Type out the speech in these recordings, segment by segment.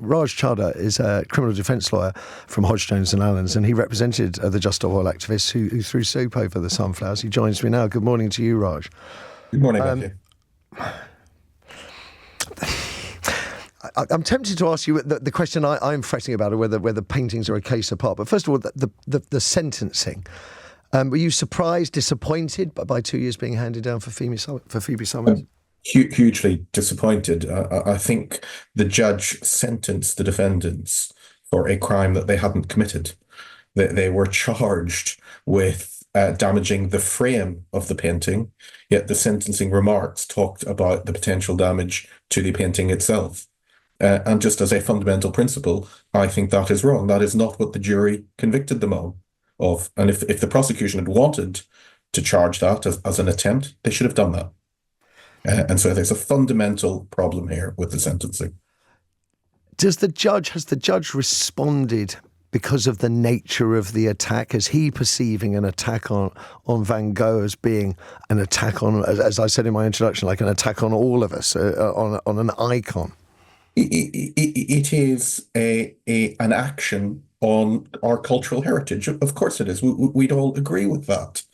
Raj Chada is a criminal defence lawyer from Hodge, Jones and Allens, and he represented the Just Stop Oil activists who threw soap over the sunflowers. He joins me now. Good morning to you, Raj. Good morning, Matthew. I'm tempted to ask you the question I'm fretting about, whether paintings are a case apart. But first of all, the sentencing. Were you surprised, disappointed by 2 years being handed down for Phoebe Plummer? Hugely disappointed. I think the judge sentenced the defendants for a crime that they hadn't committed. They were charged with damaging the frame of the painting, yet the sentencing remarks talked about the potential damage to the painting itself. And just as a fundamental principle, I think that is wrong. That is not what the jury convicted them of. And if the prosecution had wanted to charge that as an attempt, they should have done that. And so there's a fundamental problem here with the sentencing. Has the judge responded because of the nature of the attack? Is he perceiving an attack on Van Gogh as being an attack on, as I said in my introduction, like an attack on all of us, on an icon? It is an action on our cultural heritage. Of course it is. We'd all agree with that.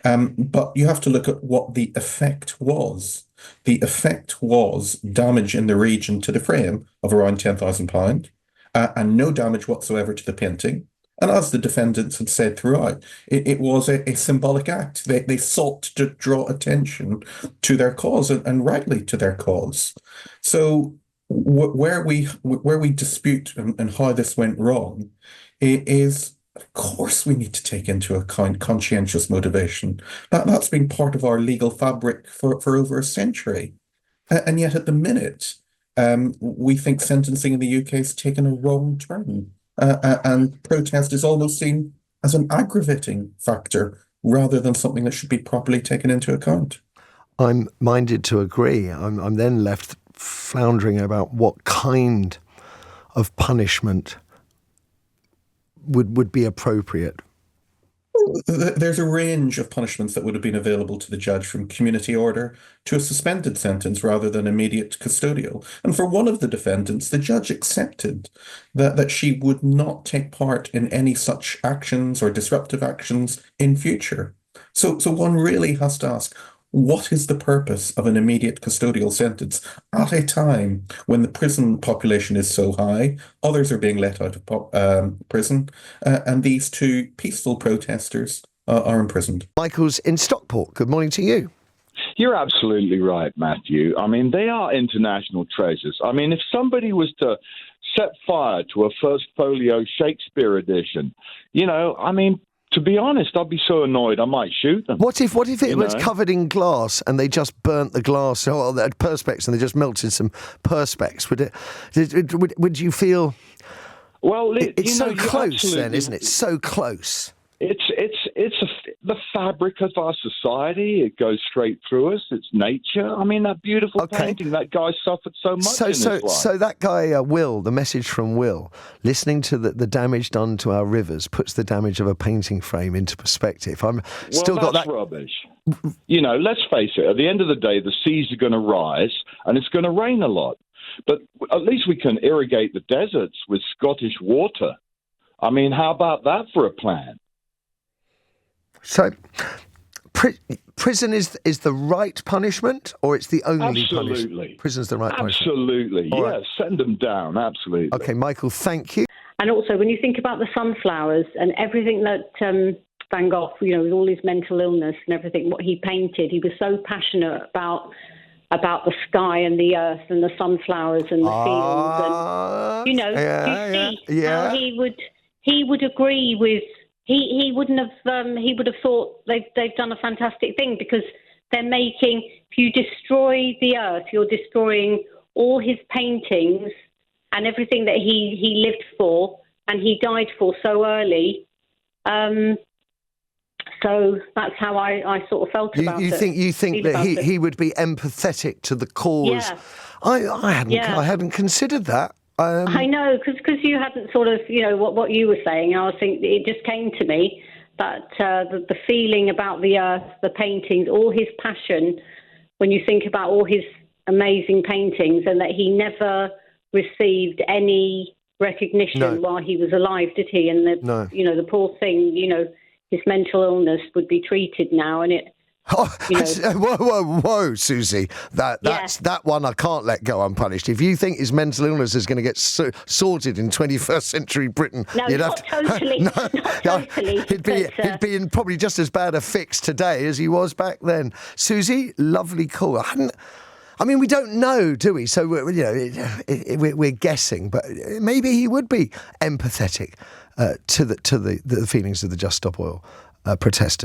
But you have to look at what the effect was. The effect was damage in the region to the frame of around £10,000 and no damage whatsoever to the painting. And as the defendants had said throughout, it was a symbolic act. They sought to draw attention to their cause and rightly to their cause. So where we dispute and how this went wrong is, of course, we need to take into account conscientious motivation. That's been part of our legal fabric for over a century. And yet at the minute, we think sentencing in the UK has taken a wrong turn. And protest is almost seen as an aggravating factor rather than something that should be properly taken into account. I'm minded to agree. I'm then left floundering about what kind of punishment would be appropriate. There's a range of punishments that would have been available to the judge, from community order to a suspended sentence rather than immediate custodial. And for one of the defendants, the judge accepted that she would not take part in any such actions or disruptive actions in future. So one really has to ask, what is the purpose of an immediate custodial sentence at a time when the prison population is so high, others are being let out of prison, and these two peaceful protesters are imprisoned? Michael's in Stockport. Good morning to you. You're absolutely right, Matthew. I mean, they are international treasures. I mean, if somebody was to set fire to a First Folio Shakespeare edition, to be honest, I'd be so annoyed I might shoot them. What if it was covered in glass and they just burnt the glass, or they had perspex and they just melted some perspex? Would you feel? Well, it's so close, then, isn't it? So close. It's the fabric of our society. It goes straight through us. It's nature. I mean, that beautiful painting. That guy suffered so much in his life. So that guy, Will, the message from Will, listening to the damage done to our rivers puts the damage of a painting frame into perspective. That's rubbish. Let's face it. At the end of the day, the seas are going to rise and it's going to rain a lot. But at least we can irrigate the deserts with Scottish water. I mean, how about that for a plan? So, prison is the right punishment, or it's the only punishment? Absolutely. Prison's the right punishment? Absolutely, yes. Right. Send them down, absolutely. OK, Michael, thank you. And also, when you think about the sunflowers and everything that Van Gogh, with all his mental illness and everything, what he painted, he was so passionate about the sky and the earth and the sunflowers and the fields. And, how he would agree with... He wouldn't have. He would have thought they've done a fantastic thing, because they're making. If you destroy the earth, you're destroying all his paintings and everything that he lived for and he died for so early. So that's how I sort of felt about it. You think that he would be empathetic to the cause? Yeah. I hadn't considered that. I know, because you hadn't sort of, what you were saying. I was thinking, it just came to me that the feeling about the earth, the paintings, all his passion, when you think about all his amazing paintings, and that he never received any recognition while he was alive, did he? And the poor thing, his mental illness would be treated now, and it. Whoa, Susie! That one I can't let go unpunished. If you think his mental illness is going to get sorted in 21st century Britain, you'd have totally. Not totally. He'd be in probably just as bad a fix today as he was back then. Susie, lovely call. We don't know, do we? So we're guessing, but maybe he would be empathetic to the feelings of the Just Stop Oil protesters.